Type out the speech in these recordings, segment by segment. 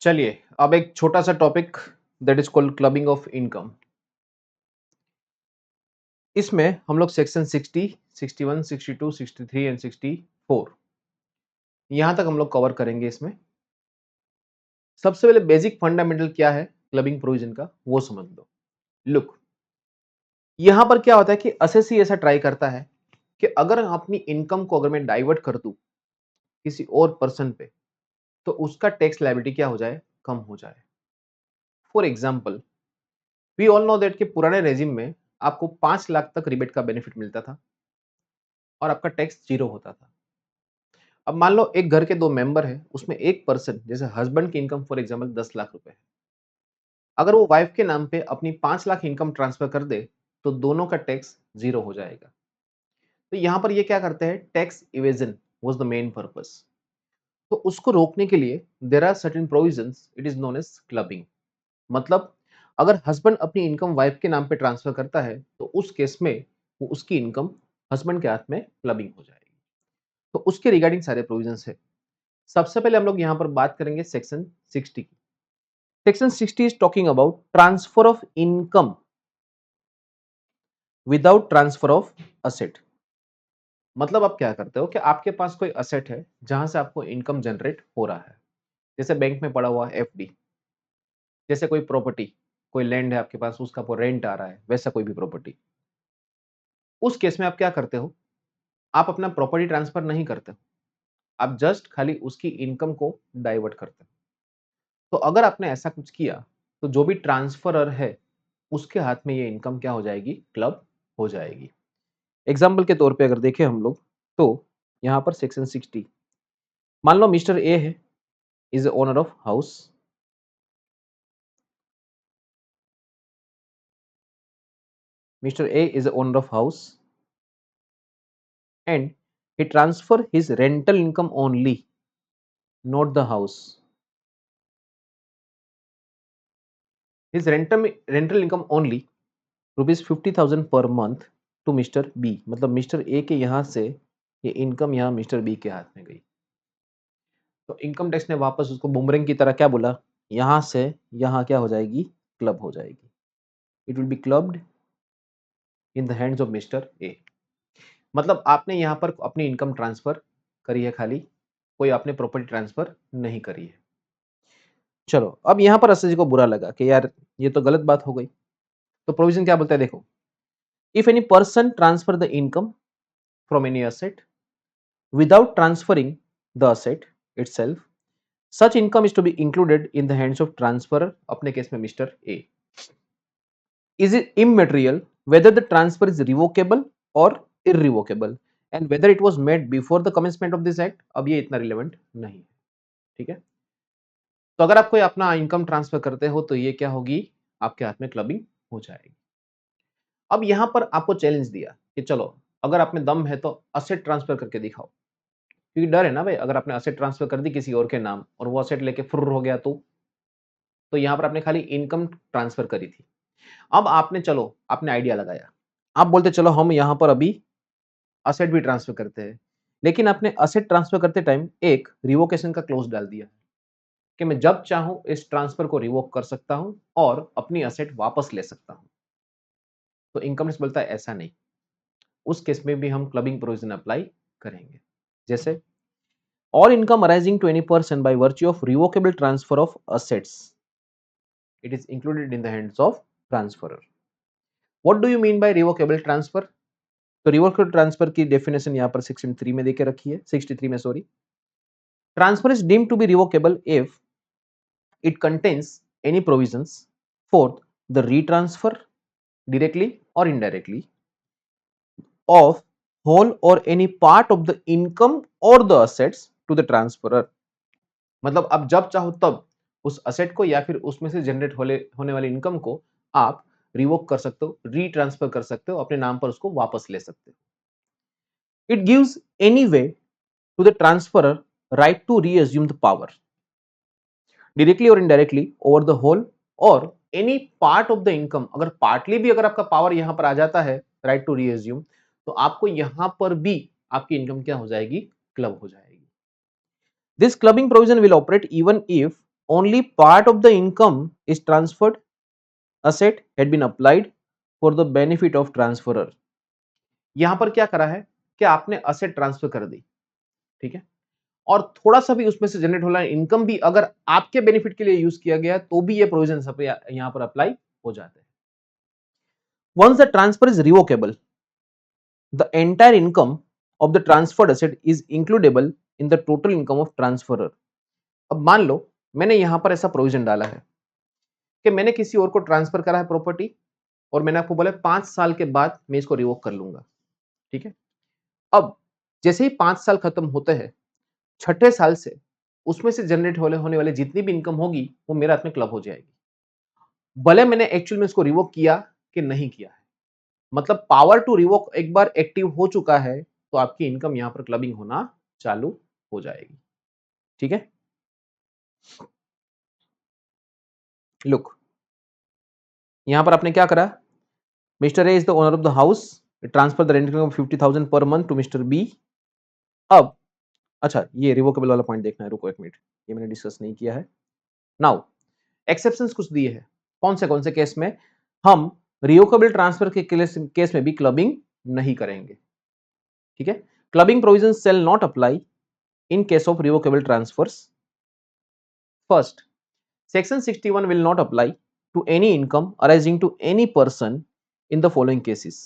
चलिए अब एक छोटा सा topic that is called clubbing of income. इसमें हम लोग सेक्शन 60, 61, 62, 63 एंड 64 यहाँ तक हम लोग कवर करेंगे। इसमें सबसे पहले बेसिक फंडामेंटल क्या है क्लबिंग प्रोविजन का वो समझ लो। लुक, यहाँ पर क्या होता है कि एसएससी ऐसा ट्राई करता है कि अगर अपनी इनकम को अगर मैं डाइवर्ट कर दूं किसी और पर्सन पे तो उसका टैक्स लायबिलिटी क्या हो जाए, कम हो जाए। For example, we all know that कि पुराने रेजिम में आपको 5 लाख तक रिबेट का बेनिफिट मिलता था और आपका टैक्स जीरो होता था। अब मान लो एक घर के दो मेंबर है, उसमें एक पर्सन जैसे हस्बैंड की इनकम फॉर एग्जांपल 10 लाख रुपए है। अगर वो वाइफ के नाम पे अपनी 5 लाख इनकम ट्रांसफर कर दे तो दोनों का टैक्स जीरो हो जाएगा। तो यहाँ पर ये क्या करते हैं, tax evasion was the main purpose. तो उसको रोकने के लिए there are certain provisions, it is known as clubbing. मतलब अगर हस्बैंड अपनी इनकम वाइफ के नाम पे ट्रांसफर करता है तो उस केस में वो उसकी इनकम हस्बैंड के हाथ में क्लबिंग हो जाएगी। तो उसके रिगार्डिंग सारे प्रोविजंस है। सबसे पहले हम लोग यहाँ पर बात करेंगे सेक्शन 60 की। Section 60 is talking about transfer of income without transfer of asset. मतलब आप क्या करते हो कि आपके पास कोई असेट है जहां से आपको इनकम जनरेट हो रहा है, जैसे बैंक में पड़ा हुआ एफडी, जैसे कोई प्रॉपर्टी, कोई लैंड है आपके पास, उसका आपको रेंट आ रहा है, वैसा कोई भी प्रॉपर्टी। उस केस में आप क्या करते हो, आप अपना प्रॉपर्टी ट्रांसफर नहीं करते हो, आप जस्ट खाली उसकी इनकम को डाइवर्ट करते हो। तो अगर आपने ऐसा कुछ किया तो जो भी ट्रांसफरर है उसके हाथ में ये इनकम क्या हो जाएगी, क्लब हो जाएगी। एग्जाम्पल के तौर पे अगर देखें हम लोग तो यहाँ पर सेक्शन 60, मान लो मिस्टर ए है, is owner of house. Mister A is owner of house and he transfer his rental income only, not the house. His rental income only rupees 50,000 per month to mister B. मतलब mister A के यहाँ से ये income यहाँ mister B के हाथ में गई। तो इनकम टैक्स ने वापस उसको बुमरेंग की तरह क्या बोला, यहाँ से यहाँ क्या हो जाएगी, क्लब हो जाएगी। It will be clubbed in the hands of mister A. मतलब आपने यहाँ पर अपनी इनकम ट्रांसफर करी है खाली, कोई आपने प्रॉपर्टी ट्रांसफर नहीं करी है। चलो अब यहाँ पर एसएससी को बुरा लगा कि यार ये तो गलत बात हो गई। तो प्रोविजन क्या बोलता है देखो, if any person transfer the income from any asset without transferring the asset itself, such income is to be included in the hands of transferor, अपने केस में mister A. is it immaterial whether the transfer is revocable or irrevocable and whether it was made before the commencement of this act। अब ये इतना relevant नहीं है, ठीक है। तो अगर आप कोई अपना इनकम ट्रांसफर करते हो तो ये क्या होगी, आपके हाथ में क्लबिंग हो जाएगी। अब यहां पर आपको चैलेंज दिया कि चलो अगर आप में दम है तो असेट ट्रांसफर करके दिखाओ, क्योंकि डर है ना भाई, अगर आपने असेट ट्रांसफर कर दी किसी और के नाम और वो असेट लेके फुर्र हो गया तो यहाँ पर आपने खाली इनकम ट्रांसफर करी थी। अब आपने चलो आपने आइडिया लगाया, आप बोलते चलो हम यहाँ पर अभी असेट भी ट्रांसफर करते हैं, लेकिन आपने असेट ट्रांसफर करते टाइम एक रिवोकेशन का क्लोज डाल दिया कि मैं जब चाहूं इस ट्रांसफर को रिवोक कर सकता हूं और अपनी असेट वापस ले सकता हूं। तो इनकम टैक्स बोलता है ऐसा नहीं, उस केस में भी हम क्लबिंग प्रोविजन अप्लाई करेंगे। जैसे all income arising to any person by virtue of revocable transfer of assets, it is included in the hands of transferor। what do you mean by revocable transfer? तो revocable transfer की definition यहाँ पर section 3 में देके रखी है, 63 में sorry. Transfer is deemed to be revocable if it contains any provisions for the retransfer directly or indirectly of whole or any part of the income or the assets to the transferor। मतलब आप जब चाहो तब उस asset को या फिर उसमें से जनरेट होने वाली इनकम को आप रिवोक कर सकते हो, रीट्रांसफर कर सकते हो, अपने नाम पर उसको वापस ले सकते हो। It gives any way to the transferor right to reassume the power directly और indirectly over the whole or any part of the income. अगर पार्टली भी अगर आपका पावर यहां पर आ जाता है राइट टू रीअज्यूम, तो आपको यहां पर भी आपकी इनकम क्या हो जाएगी, क्लब हो जाएगी। This clubbing provision will operate even if only part of the income is transferred asset had been applied for the benefit of transferor. यहां पर क्या करा है कि आपने असेट ट्रांसफर कर दी, ठीक है, और थोड़ा सा भी उसमें से जनरेट हो रहा है इनकम भी अगर आपके बेनिफिट के लिए यूज किया गया तो भी ये प्रोविजन सब यहां पर अप्लाई हो जाते हैं. Once the transfer is revocable, the entire income of the transferred asset is includable in the total income of transferor. अब मान लो मैंने यहां पर ऐसा प्रोविजन डाला है कि मैंने किसी और को ट्रांसफर करा है प्रॉपर्टी और मैंने आपको बोला 5 साल के बाद मैं इसको रिवोक कर लूंगा, ठीक है. अब जैसे ही 5 साल खत्म होते हैं, छठे साल से उसमें से जनरेट होने वाले जितनी भी इनकम होगी वो मेरे हाथ में क्लब हो जाएगी, भले मैंने एक्चुअल में इसको रिवोक किया कि नहीं किया है. मतलब पावर टू रिवोक एक बार एक्टिव हो चुका है तो आपकी इनकम यहां पर क्लबिंग होना चालू हो जाएगी, ठीक है. लुक, यहां पर आपने क्या करा, mister A is the owner of the house, transfer the rent income 50,000 per month to mister B. अब अच्छा, ये रिवोकेबल वाला पॉइंट देखना है, रुको एक मिनट, ये मैंने डिस्कस नहीं किया है. नाउ एक्सेप्शंस कुछ दिए हैं, कौन से केस में हम रिवोकेबल ट्रांसफर के केस में भी क्लबिंग नहीं करेंगे, ठीक है. Clubbing provision shall not apply in case of revocable transfers. First, section 61 will not apply to any income arising to any person in the following cases.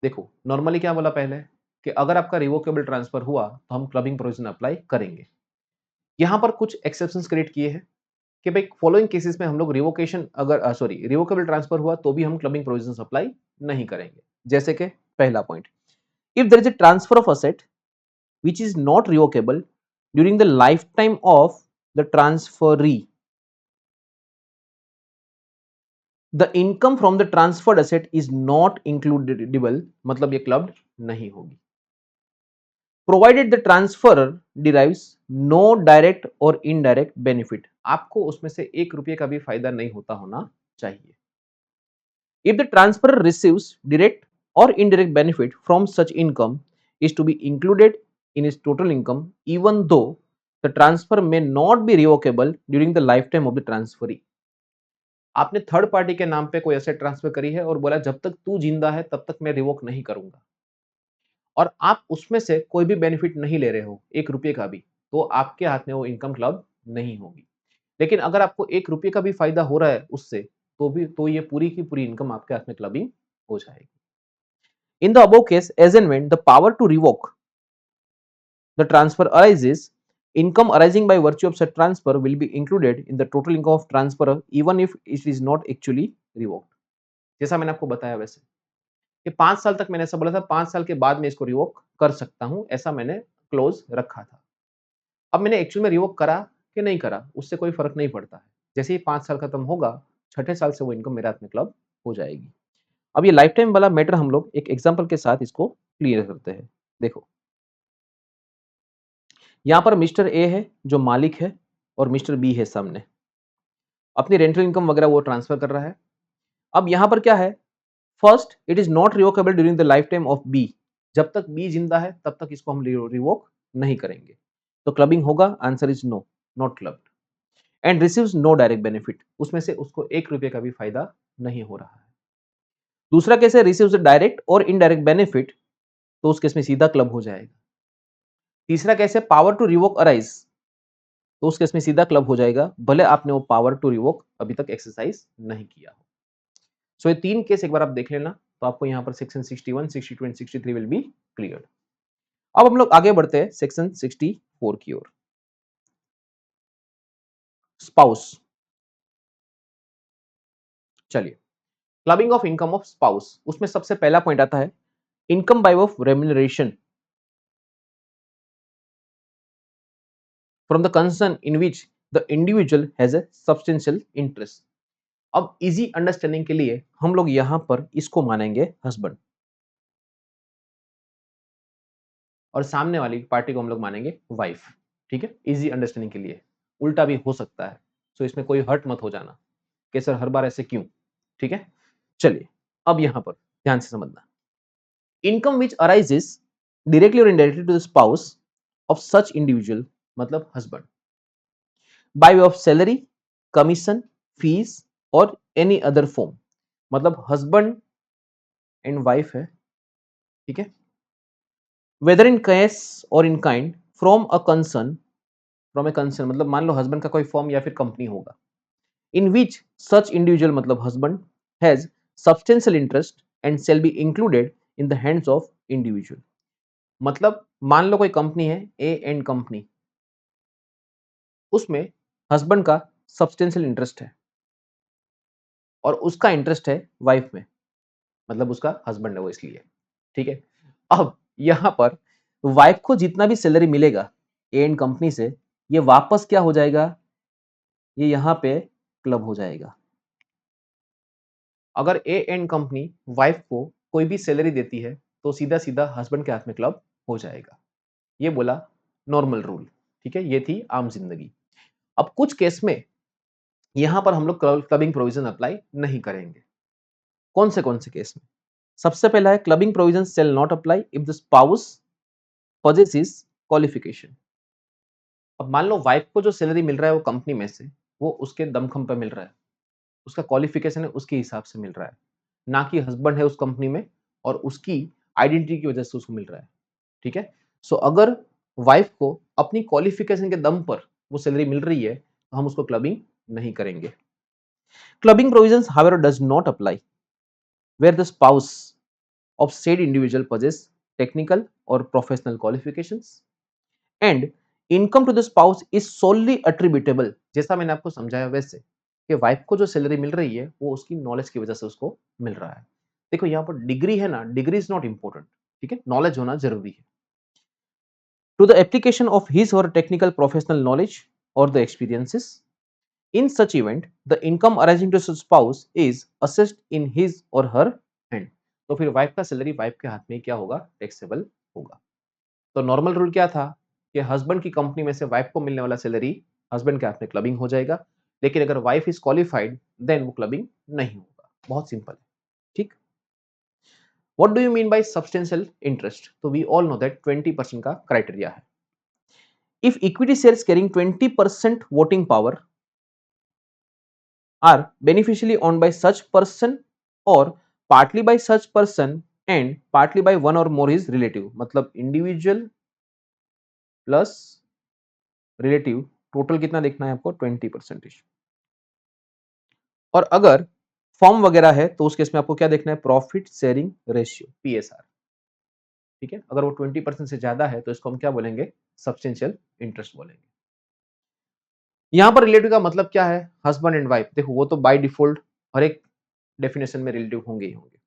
देखो नॉर्मली क्या बोला पहले कि अगर आपका रिवोकेबल ट्रांसफर हुआ तो हम क्लबिंग प्रोविजन अप्लाई करेंगे. यहां पर कुछ एक्सेप्शंस क्रिएट किए हैं कि भाई फॉलोइंग केसेस में हम लोग रिवोकेशन अगर सॉरी रिवोकेबल ट्रांसफर हुआ तो भी हम क्लबिंग प्रोविजन अप्लाई नहीं करेंगे. जैसे कि पहला point, if there is a transfer of asset which is not revocable during the lifetime of the transferee, the income from the transferred asset is not includable, मतलब ये क्लब्ड नहीं होगी. Provided the transferor derives no direct और indirect benefit, आपको उसमें से 1 रुपये का भी फायदा नहीं होना चाहिए. If the transferor receives direct or indirect benefit from such income is to be included in his total income even though the transfer may not be revocable during the lifetime of the transferee. आपने third party के नाम पे कोई asset transfer करी है और बोला जब तक तू जिंदा है तब तक मैं रिवोक नहीं करूंगा, और आप उसमें से कोई भी बेनिफिट नहीं ले रहे हो 1 रुपये का भी, तो आपके हाथ में वो इनकम क्लब नहीं होगी. लेकिन अगर आपको 1 रुपये का भी फायदा हो रहा है उससे, तो ये पूरी की पूरी इनकम आपके हाथ में क्लबिंग हो जाएगी. In the above case, as and when the power to revoke the transfer arises, income arising by virtue of such transfer will be included in the total income of transferor even if it is not actually revoked. जैसा मैंने आपको बताया वैसे कि 5 साल तक मैंने ऐसा बोला था, 5 साल के बाद मैं इसको रिवोक कर सकता हूं, ऐसा मैंने क्लोज रखा था. अब मैंने एक्चुअल में रिवोक करा कि नहीं करा उससे कोई फर्क नहीं पड़ता है. जैसे ही 5 साल खत्म होगा, छठे साल से वो इनकम मेरे हाथ में क्लब हो जाएगी. अब ये लाइफ टाइम वाला मैटर हम लोग एक एग्जांपल के साथ इसको क्लियर करते हैं. देखो यहाँ पर मिस्टर ए है जो मालिक है और मिस्टर बी है सामने, अपनी रेंटल इनकम वगैरह वो ट्रांसफर कर रहा है. अब यहाँ पर क्या है, first it is not revocable during the life time of B, जब तक बी जिंदा है तब तक इसको हम रिवोक नहीं करेंगे. तो क्लबिंग होगा, answer is no, not clubbed. And receives no direct benefit, उसमें से उसको 1 रुपये का भी फायदा नहीं हो रहा है. दूसरा केस है रिसीव्स डायरेक्ट और इनडायरेक्ट बेनिफिट, तो उस केस में सीधा क्लब हो जाएगा. तीसरा केस है पावर टू रिवोक अराइज, तो उस केस में सीधा क्लब हो जाएगा भले आपने वो पावर टू रिवोक अभी तक एक्सरसाइज नहीं किया हो. सो ये 3 केस एक बार आप देख लेना तो आपको यहाँ पर section 61, 62 and 63 will be clear. अब हम लोग आगे बढ़ते हैं सेक्शन 64 की ओर. स्पाउस, चलिए clubbing of income of spouse, उसमें सबसे पहला पॉइंट आता है income by of remuneration from the concern in which the individual has a substantial interest. अब इजी अंडरस्टैंडिंग के लिए हम लोग यहां पर इसको मानेंगे हस्बैंड और सामने वाली पार्टी को हम लोग मानेंगे वाइफ. ठीक है, इजी अंडरस्टैंडिंग के लिए. उल्टा भी हो सकता है, सो इसमें कोई हर्ट मत हो जाना कि सर हर बार ऐसे क्यों. ठीक है, चलिए अब यहां पर ध्यान से समझना. इनकम विच अराइजेस डायरेक्टली और indirectly to the spouse of such individual, मतलब husband, by way of salary, commission, fees or any other form. मतलब हस्बैंड एंड वाइफ है, ठीक है, whether in cash or in kind from a concern, from a concern मतलब मान लो husband का कोई फॉर्म या फिर कंपनी होगा, in which such individual मतलब husband has substantial interest and shall be included in the hands of individual। मतलब मान लो कोई कंपनी है ए एंड कंपनी, उसमें हस्बैंड का सब्सटेंशियल इंटरेस्ट है और उसका इंटरेस्ट है वाइफ में, मतलब उसका हस्बैंड है वो, इसलिए ठीक है। अब यहां पर वाइफ को जितना भी सैलरी मिलेगा ए एंड कंपनी से, ये वापस क्या हो जाएगा, ये यहां पे क्लब हो जाएगा। अगर ए एंड कंपनी वाइफ को कोई भी सैलरी देती है तो सीधा सीधा हस्बैंड के हाथ में क्लब हो जाएगा। ये बोला नॉर्मल रूल, ठीक है, ये थी आम जिंदगी। अब कुछ केस में यहां पर हम लोग क्लबिंग प्रोविजन अप्लाई नहीं करेंगे। कौन से केस में? सबसे पहला है clubbing provision shall not apply if the spouse possesses qualification. अब मान लो वाइफ को जो सैलरी मिल रहा है वो कंपनी में से, वो उसके दमखम पे मिल रहा है, उसका क्वालिफिकेशन है उसके हिसाब से मिल रहा है, ना कि हस्बैंड है उस कंपनी में और उसकी आइडेंटिटी की वजह से उसको मिल रहा है, ठीक है। सो अगर वाइफ को अपनी क्वालिफिकेशन के दम पर वो सैलरी मिल रही है तो हम उसको क्लबिंग नहीं करेंगे। Clubbing provisions however does not apply where the spouse of said individual possess technical or professional qualifications and income to the spouse is solely attributable, जैसा मैंने आपको समझाया वैसे कि वाइफ को जो सैलरी मिल रही है वो उसकी नॉलेज की वजह से उसको मिल रहा है। देखो यहाँ पर डिग्री है ना, डिग्री इज नॉट इंपॉर्टेंट, ठीक है, नॉलेज होना जरूरी है। To the application of his or technical professional knowledge or the experiences. In such event, the income arising to spouse is assessed in his or her hand। तो फिर wife का salary wife के हाथ में क्या होगा, टैक्सेबल होगा। तो नॉर्मल रूल क्या था कि हस्बैंड की कंपनी में से वाइफ को मिलने वाला सैलरी हस्बैंड के हाथ में क्लबिंग हो जाएगा, लेकिन अगर वाइफ इज क्वालिफाइड देन वो क्लबिंग नहीं होगा। बहुत सिंपल है, ठीक। What do you mean by substantial interest? तो वी ऑल नो दैट 20% का क्राइटेरिया है। If equity shares carrying 20% voting power are beneficially owned by such person or partly by such person and partly by one or more his relative, मतलब individual plus relative, total कितना देखना है आपको, 20%। और अगर form वगैरह है तो उस केस में आपको क्या देखना है, प्रॉफिट शेयरिंग रेशियो, पीएसआर, ठीक है। अगर वो 20% से ज्यादा है तो इसको हम क्या बोलेंगे, सब्सटेंशियल इंटरेस्ट बोलेंगे। यहाँ पर रिलेटिव का मतलब क्या है, हस्बैंड एंड वाइफ। देखो वो तो बाय डिफॉल्ट हर एक डेफिनेशन में रिलेटिव होंगे ही होंगे।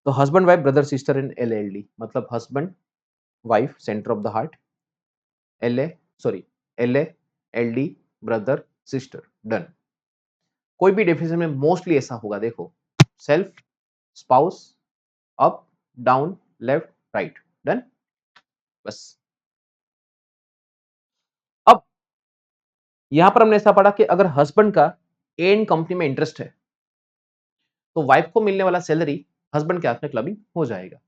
तो husband wife brother sister in LLD, मतलब husband wife centre of the heart, LA sorry LA LD brother sister, done. कोई भी डेफिनेशन में मोस्टली ऐसा होगा, देखो self, spouse, up, down, left, right, done, बस। अब यहां पर हमने ऐसा पढ़ा कि अगर हस्बैंड का एन कंपनी में इंटरेस्ट है तो वाइफ को मिलने वाला सैलरी हस्बैंड के हाथ में क्लबिंग हो जाएगा।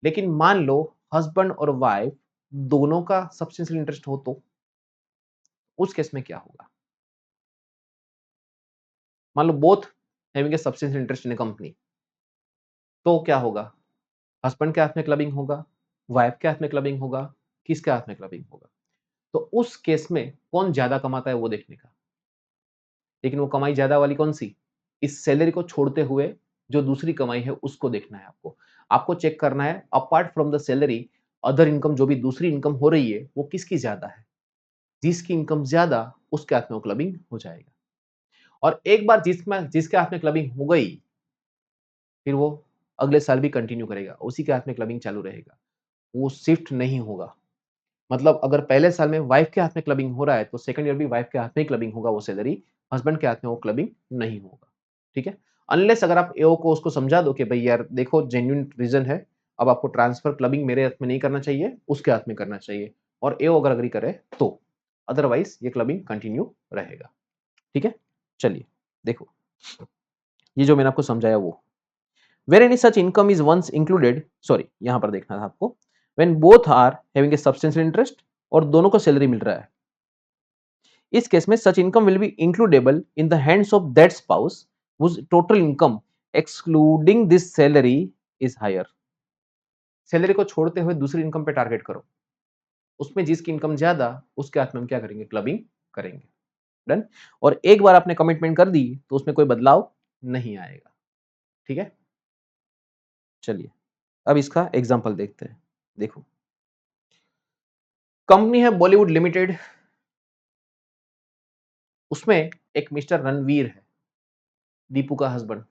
लेकिन मान लो हस्बैंड और वाइफ दोनों का सब्सटेंशियल इंटरेस्ट हो तो उस केस में क्या होगा, मान लो both having a substantial interest in a company, तो क्या होगा, हस्बैंड के हाथ में क्लबिंग होगा, वाइफ के हाथ में क्लबिंग होगा, किसके हाथ में क्लबिंग होगा? तो उस केस में कौन ज्यादा कमाता है वो देखने का। लेकिन वो कमाई ज्यादा वाली कौन सी, इस सैलरी को छोड़ते हुए जो दूसरी कमाई है उसको देखना है आपको। आपको चेक करना है apart from the salary other income, जो भी दूसरी इनकम हो रही है वो किसकी ज्यादा है। जिसकी इनकम ज्यादा उसके हाथ में वो क्लबिंग हो जाएगा। और एक बार जिसके हाथ में क्लबिंग हो गई फिर वो अगले साल भी कंटिन्यू करेगा, उसी के हाथ में क्लबिंग चालू रहेगा, वो शिफ्ट नहीं होगा। मतलब अगर पहले साल में वाइफ के हाथ में क्लबिंग हो रहा है तो सेकंड ईयर भी वाइफ के हाथ में ही क्लबिंग होगा वो सैलरी, हस्बैंड के हाथ में वो क्लबिंग नहीं होगा, ठीक है। अनलेस अगर आप एओ को उसको समझा दो कि भाई यार देखो जेन्युइन रीजन है, अब आपको ट्रांसफर क्लबिंग मेरे हाथ में नहीं करना चाहिए, उसके हाथ में करना चाहिए, और एओ अगर अग्री करे तो, अदरवाइज ये क्लबिंग कंटिन्यू रहेगा, ठीक है। चलिए देखो ये जो मैंने आपको समझाया वो, where any such income is once included, sorry यहां पर देखना था आपको, when both are having a substantial interest और दोनों को सैलरी मिल रहा है, इस केस में such income will be includable in the hands of that spouse whose total income excluding this salary is higher. Salary को छोड़ते हुए दूसरी इनकम पे टारगेट करो, उसमें जिसकी इनकम ज्यादा उसके हाथ में हम क्या करेंगे, क्लबिंग करेंगे। डन। और एक बार आपने कमिटमेंट कर दी तो उसमें कोई बदलाव नहीं आएगा। ठीक है, चलिए अब इसका एग्जांपल देखते हैं। देखो, कंपनी है बॉलीवुड लिमिटेड, उसमें एक मिस्टर रणवीर है, दीपू का हस्बैंड।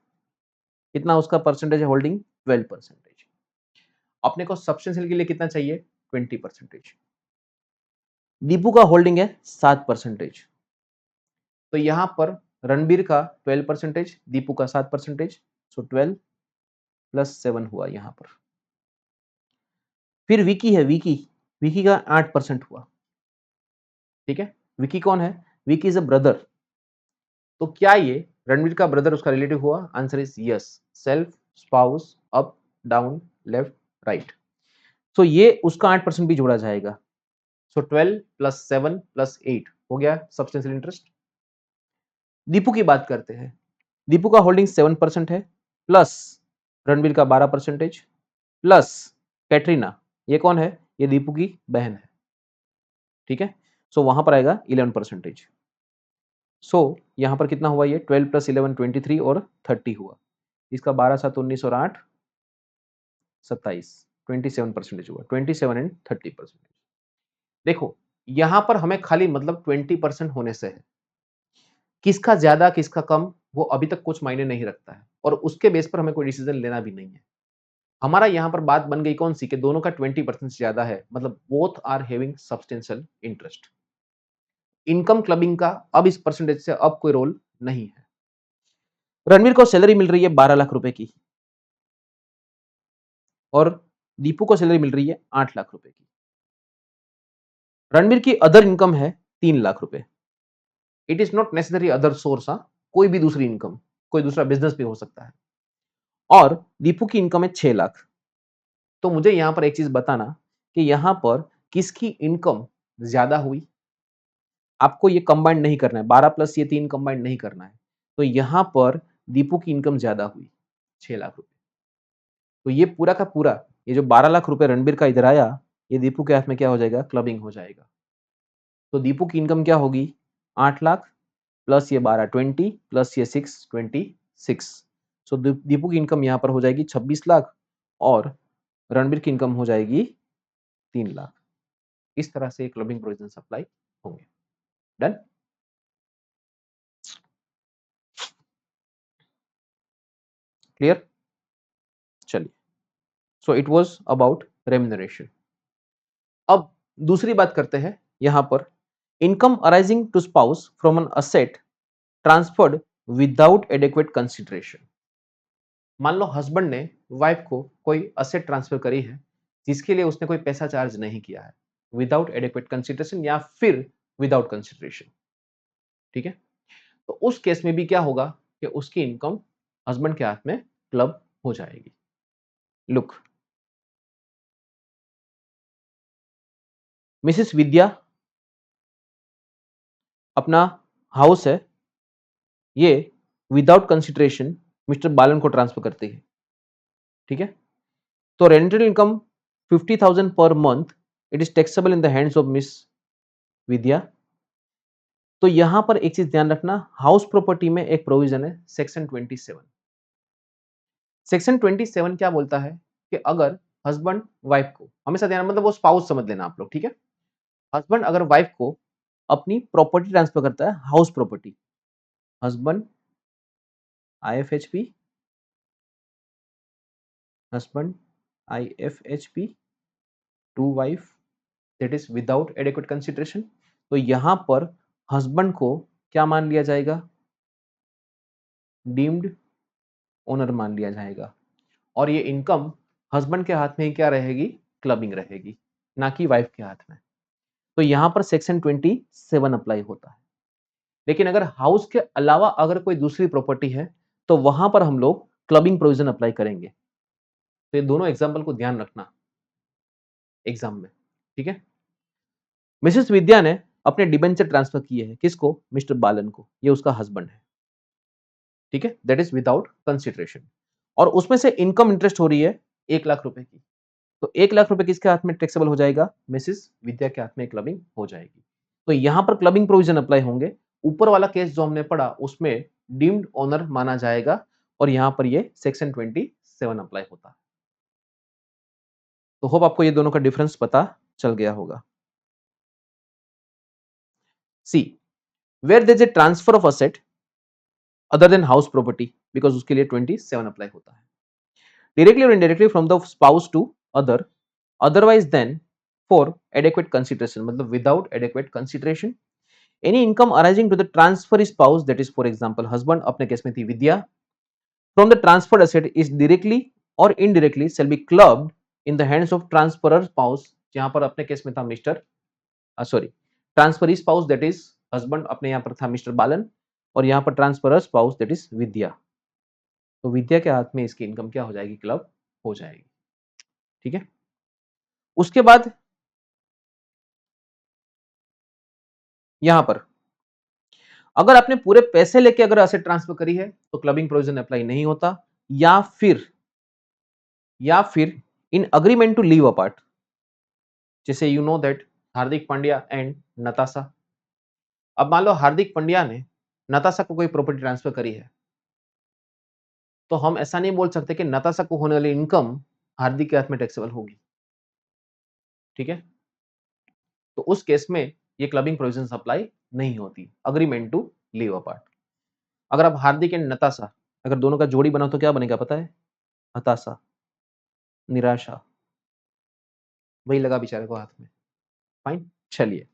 कितना उसका परसेंटेज है होल्डिंग, 12%। अपने को सब्सटेंशियल के लिए कितना चाहिए, 20%। दीपू का होल्डिंग है 7%। तो यहां पर रणबीर का 12%, दीपू का 7%, सो 12 प्लस 7 हुआ यहां पर। फिर विकी है, विकी, विकी का 8% हुआ। ठीक है, विकी कौन है, विकी इज अ ब्रदर। तो क्या ये रणबीर का ब्रदर उसका रिलेटिव हुआ, answer is yes. Self, spouse, up, down, left, right. So ये उसका 8% भी जोड़ा जाएगा। सो 12 प्लस 7 प्लस 8 हो गया सब्सटेंशियल इंटरेस्ट। दीपू की बात करते हैं। दीपू का होल्डिंग 7% है, प्लस रणबीर का 12%, प्लस कैटरीना, ये कौन है, ये दीपू की बहन है। ठीक है, सो वहां पर आएगा 11%। सो यहां पर कितना हुआ, ये 12 प्लस 11 23 और 30 हुआ। इसका 12 7 19 और 8 27, 27% हुआ। 27 एंड 30%। देखो यहां पर हमें खाली मतलब 20% होने से है, किसका ज्यादा किसका कम वो अभी तक कुछ मायने नहीं रखता है, और उसके बेस पर हमें कोई डिसीजन लेना भी नहीं है। हमारा यहां पर बात बन गई कौन सी, कि दोनों का 20% ज्यादा है, मतलब both are having substantial interest. Income clubbing का अब इस परसेंटेज से अब कोई रोल नहीं है। रणवीर को सैलरी मिल रही है 12 लाख रुपए की, और दीपू को सैलरी मिल रही है 8 लाख रुपए की। रणवीर की अदर इनकम है 3 लाख रुपए। It is not necessary other source, कोई भी दूसरी इनकम, कोई दूसरा बिजनेस भी हो सकता है। और दीपू की इनकम है 6 लाख। तो मुझे यहां पर एक चीज बताना कि यहां पर किसकी इनकम ज्यादा हुई। आपको ये कंबाइंड नहीं करना है, 12 प्लस ये 3 कंबाइंड नहीं करना है। तो यहां पर दीपू की इनकम ज्यादा हुई 6 लाख रुपए। तो ये पूरा का पूरा, ये जो 12 लाख रुपए रणबीर का इधर आया, ये दीपू के हाथ में क्या हो जाएगा, क्लबिंग हो जाएगा। तो दीपू की इनकम क्या होगी, 8 लाख प्लस ये 12 20 प्लस ये 6 26। सो दीपू की इनकम यहां पर हो जाएगी 26 लाख, और रणबीर की इनकम हो जाएगी 3 लाख। इस तरह से क्लबिंग प्रोविजन अप्लाई होंगे। डन। क्लियर, चलिए। So it was about remuneration. अब दूसरी बात करते हैं यहां पर, income arising to spouse from an asset transferred without adequate consideration. मान लो हस्बैंड ने वाइफ को कोई असेट ट्रांसफर करी है जिसके लिए उसने कोई पैसा चार्ज नहीं किया है, विदाउट एडेक्वेट कंसिडरेशन या फिर विदाउट कंसिडरेशन। ठीक है, तो उस केस में भी क्या होगा कि उसकी इनकम हस्बैंड के हाथ में क्लब हो जाएगी। लुक, मिसेस विद्या अपना हाउस है, ये विदाउट कंसिडरेशन मिस्टर बालन को ट्रांसफर करती है। ठीक है, तो rental income 50,000 per month, it is taxable in the hands of miss Vidya. तो यहां पर एक चीज ध्यान रखना, हाउस प्रॉपर्टी में एक प्रोविजन है सेक्शन 27। सेक्शन 27 क्या बोलता है कि अगर हस्बैंड वाइफ को, हमेशा ध्यान, मतलब वो स्पाउस समझ लेना आप लोग। ठीक है, हस्बैंड अगर वाइफ को अपनी प्रॉपर्टी ट्रांसफर करता है, house property, husband IFHP, husband IFHP to wife, that is without adequate consideration. तो यहां पर हस्बैंड को क्या मान लिया जाएगा, डीम्ड ओनर मान लिया जाएगा, और ये इनकम हस्बैंड के हाथ में क्या रहेगी, क्लबिंग रहेगी, ना कि वाइफ के हाथ में। तो यहां पर सेक्शन 27 अप्लाई होता है। लेकिन अगर हाउस के अलावा अगर कोई दूसरी प्रॉपर्टी है तो वहां पर हम लोग क्लबिंग प्रोविजन अप्लाई करेंगे। तो ये दोनों एग्जाम्पल को ध्यान रखना एग्जाम में। ठीक है, मिसेस विद्या ने अपने डिबेंचर ट्रांसफर किए हैं, किसको? मिस्टर बालन को, ये उसका हस्बैंड है, ठीक है, दैट इज विदाउट कंसिडरेशन। और उसमें से इनकम इंटरेस्ट हो रही है 1 लाख रुपए की, तो 1 लाख रुपए किसके हाथ में टैक्सेबल हो जाएगा? मिसिस विद्या के हाथ में क्लबिंग हो जाएगी। तो यहां पर क्लबिंग प्रोविजन अप्लाई होंगे। ऊपर वाला केस जो हमने पढ़ा उसमें डीम्ड ओनर माना जाएगा और यहां पर ये सेक्शन 27 अप्लाई होता है। तो होप आपको ये दोनों का डिफरेंस पता चल गया होगा। See, where there is a transfer of asset other than house property, because उसके लिए 27 अप्लाई होता है। Directly or indirectly from the spouse to other, otherwise than for adequate consideration, मतलब without adequate consideration, any income arising to the transferee spouse, that is for example husband, अपने case में थी विद्या, from the transferred asset is directly or indirectly shall be clubbed in the hands of transferor spouse, जहां पर अपने case में था mister sorry transferee spouse that is husband, अपने यहाँ पर था मिस्टर बालन, और यहाँ पर ट्रांसफरर स्पाउस दैट इज विद्या। तो विद्या के हाथ में इसकी इनकम क्या हो जाएगी? क्लब हो जाएगी, ठीक है। उसके बाद यहां पर अगर आपने पूरे पैसे लेके अगर असेट ट्रांसफर करी है तो क्लबिंग प्रोविजन अप्लाई नहीं होता, या फिर in agreement to live apart, जैसे you know that Hardik Pandya and Natasha. अब मान लो हार्दिक पांड्या ने नताशा को कोई प्रॉपर्टी ट्रांसफर करी है, तो हम ऐसा नहीं बोल सकते कि नताशा को होने वाली इनकम हार्दिक के हाथ में टैक्सेबल होगी, ठीक है। तो उस केस में ये क्लबिंग प्रोविजन अप्लाई नहीं होती, अग्रीमेंट टू लीव अपार्ट। अगर आप हार्दिक एंड नताशा अगर दोनों का जोड़ी बनाओ तो क्या बनेगा पता है? हताशा, निराशा, वही लगा बेचारे को हाथ में। फाइन, चलिए।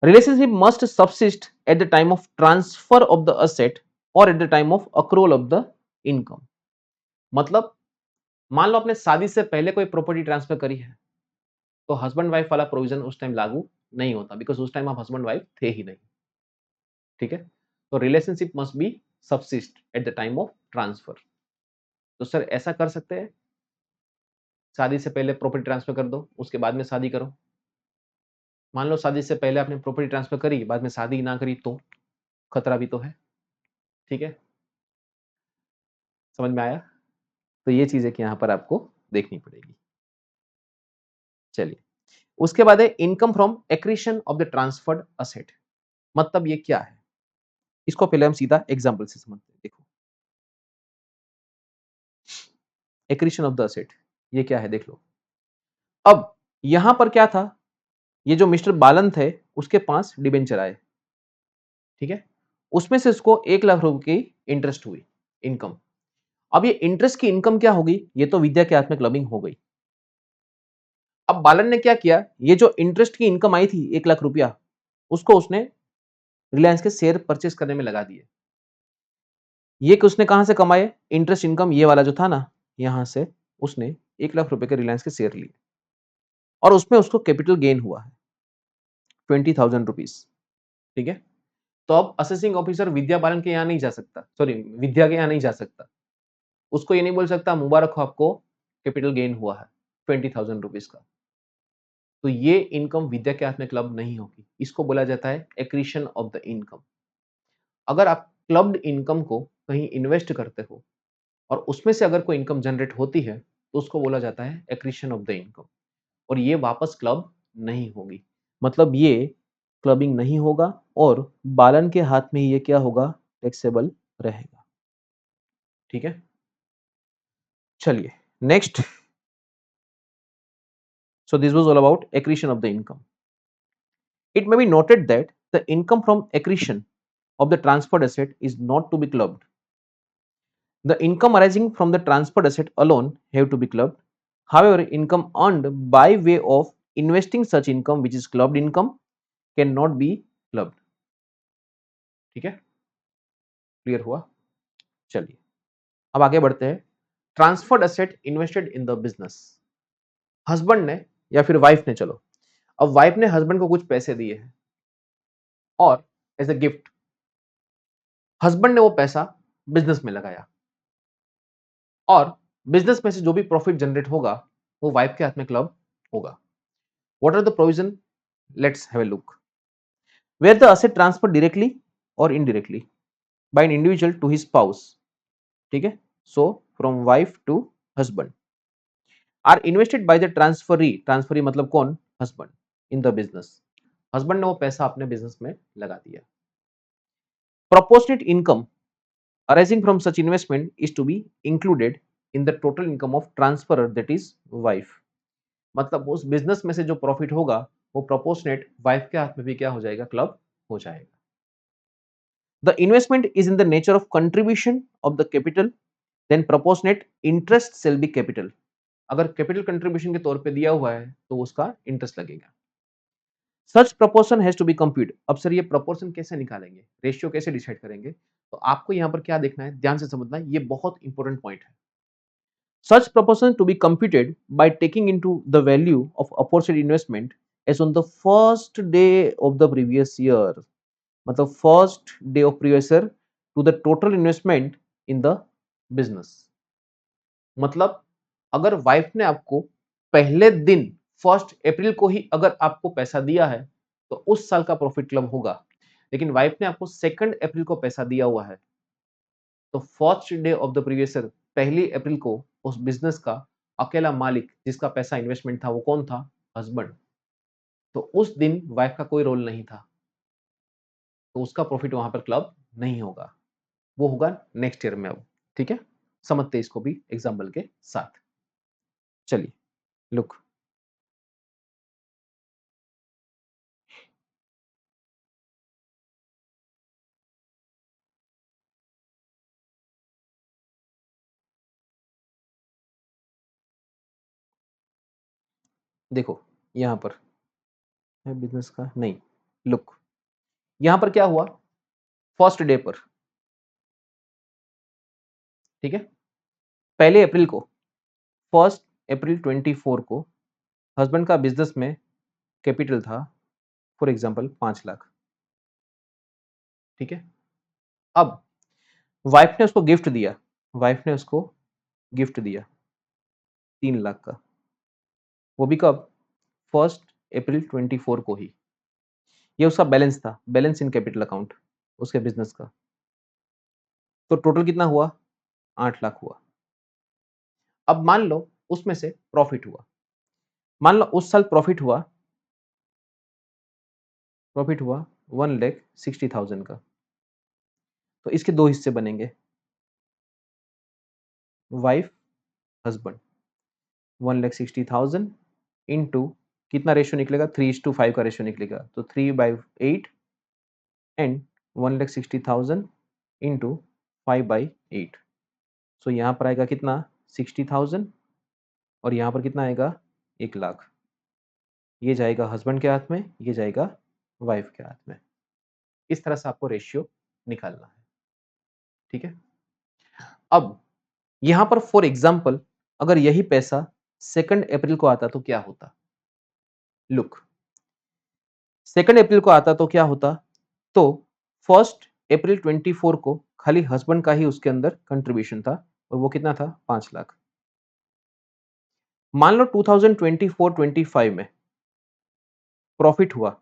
Relationship must subsist at the time of transfer of the asset और at the time of accrual of the income. मतलब मान लो आपने शादी से पहले कोई प्रॉपर्टी ट्रांसफर करी है, तो हस्बैंड वाइफ वाला प्रोविजन उस टाइम लागू नहीं होता, बिकॉज उस टाइम आप हस्बैंड वाइफ थे ही नहीं, ठीक है। तो relationship must be subsist at the time of transfer. तो सर ऐसा कर सकते हैं, शादी से पहले प्रॉपर्टी ट्रांसफर कर दो, उसके बाद में शादी करो। मान लो शादी से पहले आपने प्रॉपर्टी ट्रांसफर करी, बाद में शादी ना करी, तो खतरा भी तो है, ठीक है। समझ में आया? तो ये चीजें कि यहां पर आपको देखनी पड़ेगी। चलिए, उसके बाद है income from accretion of the transferred asset. मतलब ये क्या है, इसको पहले हम सीधा एग्जांपल से समझते हैं। देखो, एक्रीशन ऑफ द असेट ये क्या है, देख लो। अब यहां पर क्या था, ये जो मिस्टर बालन थे उसके पास डिबेंचर आए, ठीक है। उसमें से उसको 1 लाख रुपए की इंटरेस्ट हुई इनकम। अब ये इंटरेस्ट की इनकम क्या होगी? ये तो विद्या के हाथ में क्लबिंग हो गई। अब बालन ने क्या किया, ये जो इंटरेस्ट की इनकम आई थी 1 लाख रुपया, उसको उसने रिलायंस के शेयर परचेस करने में लगा दिए। ये कि उसने कहां से कमाए इंटरेस्ट इनकम, ये वाला जो था ना, यहां से उसने 1 लाख रुपए के रिलायंस के शेयर लिए और उसमें उसको कैपिटल गेन हुआ है 20,000 रुपीज, ठीक है। तो अब असेसिंग ऑफिसर विद्या बालन के यहाँ नहीं जा सकता, सॉरी विद्या के यहाँ नहीं जा सकता, उसको ये नहीं बोल सकता मुबारक हो आपको कैपिटल गेन हुआ है 20,000 रुपीज का। तो ये इनकम विद्या के हाथ में क्लब नहीं होगी, इसको बोला जाता है एक्रीशन ऑफ द इनकम। अगर आप क्लब्ड इनकम को कहीं इन्वेस्ट करते हो और उसमें से अगर कोई इनकम जनरेट होती है, तो उसको बोला जाता है एक्रीशन ऑफ द इनकम, और ये वापस क्लब नहीं होगी। मतलब ये क्लबिंग नहीं होगा और बालन के हाथ में ये क्या होगा? टैक्सेबल रहेगा, ठीक है। चलिए next. So this was all about accretion of the income. It may be noted that the income from accretion of the transferred asset is not to be clubbed. The income arising from the transferred asset alone have to be clubbed. However, income earned by way of investing such income, which is clubbed income, cannot be clubbed. ठीक है, clear हुआ? चलिए अब आगे बढ़ते हैं। Transferred asset invested in the business. Husband ने या फिर वाइफ ने, चलो अब वाइफ ने हस्बैंड को कुछ पैसे दिए हैं और एज ए गिफ्ट हस्बैंड ने वो पैसा बिजनेस में लगाया, और बिजनेस में से जो भी प्रॉफिट जनरेट होगा वो वाइफ के हाथ में क्लब होगा। What are the provision? Let's have a look. Where the asset transfer directly और indirectly by an individual to his spouse, ठीक है, so from wife to husband are invested by the transferee मतलब कौन, husband, in the business, husband ने वो पैसा अपने business में लगा दिया। Proportionate income arising from such investment is to be included in the total income of transferor, that is wife। मतलब उस बिजनेस में से जो प्रॉफिट होगा वो प्रोपोर्शनेट वाइफ के हाथ में भी क्या हो जाएगा, क्लब हो जाएगा। The investment is in the nature of contribution of the capital, then proportionate interest shall be capital. अगर कैपिटल कंट्रीब्यूशन के तौर पे दिया हुआ है तो उसका इंटरेस्ट लगेगा। Such proportion has to be compute. अब सर ये प्रपोर्शन कैसे निकालेंगे, रेशियो कैसे डिसाइड करेंगे, तो आपको यहाँ पर क्या देखना है, ध्यान से समझना है, ये बहुत इंपॉर्टेंट पॉइंट है। Such proportion to be computed by taking into the value of aforesaid investment as on the first day of the previous year, मतलब first day of previous year to the total investment in the business। मतलब अगर wife ने आपको पहले दिन 1 अप्रैल को ही अगर आपको पैसा दिया है तो उस साल का प्रॉफिट क्लब होगा, लेकिन वाइफ ने आपको 2 अप्रैल को पैसा दिया हुआ है तो first day of the previous year, 1 अप्रैल को उस बिजनेस का अकेला मालिक जिसका पैसा इन्वेस्टमेंट था वो कौन था, हस्बैंड। तो उस दिन वाइफ का कोई रोल नहीं था, तो उसका प्रॉफिट वहां पर क्लब नहीं होगा, वो होगा नेक्स्ट ईयर में। अब ठीक है, समझते हैं इसको भी एग्जाम्पल के साथ। चलिए लुक, देखो यहां पर है बिजनेस का नहीं, लुक यहां पर क्या हुआ, फर्स्ट डे पर, ठीक है, 1 अप्रैल को, 1 अप्रैल 24 को हस्बैंड का बिजनेस में कैपिटल था फॉर एग्जाम्पल 5 लाख, ठीक है। अब वाइफ ने उसको गिफ्ट दिया, वाइफ ने उसको गिफ्ट दिया 3 लाख का, वो भी कब, 1 अप्रैल 24 को ही। ये उसका बैलेंस था, बैलेंस इन कैपिटल अकाउंट उसके बिजनेस का। तो टोटल कितना हुआ, 8 लाख हुआ। अब मान लो उसमें से प्रॉफिट हुआ, मान लो उस साल प्रॉफिट हुआ 1,60,000 का। तो इसके दो हिस्से बनेंगे, वाइफ हस्बैंड, 1,60,000 इंटू कितना रेशियो निकलेगा, 3:5 का रेशियो निकलेगा, तो 3/8 एंड 1,60,000 इंटू 5/8। सो यहाँ पर आएगा कितना, 60,000 और यहाँ पर कितना आएगा, 1 लाख। ये जाएगा हस्बैंड के हाथ में, ये जाएगा वाइफ के हाथ में। इस तरह से आपको रेशियो निकालना है, ठीक है। अब यहाँ पर फॉर एग्जाम्पल अगर यही पैसा 2 अप्रैल को आता तो क्या होता, लुक 2 अप्रैल को आता तो क्या होता, तो 1 अप्रैल 24 को खाली हस्बैंड का ही उसके अंदर कंट्रीब्यूशन था और वो कितना था, 5 लाख। मान लो 2024-25 में प्रॉफिट हुआ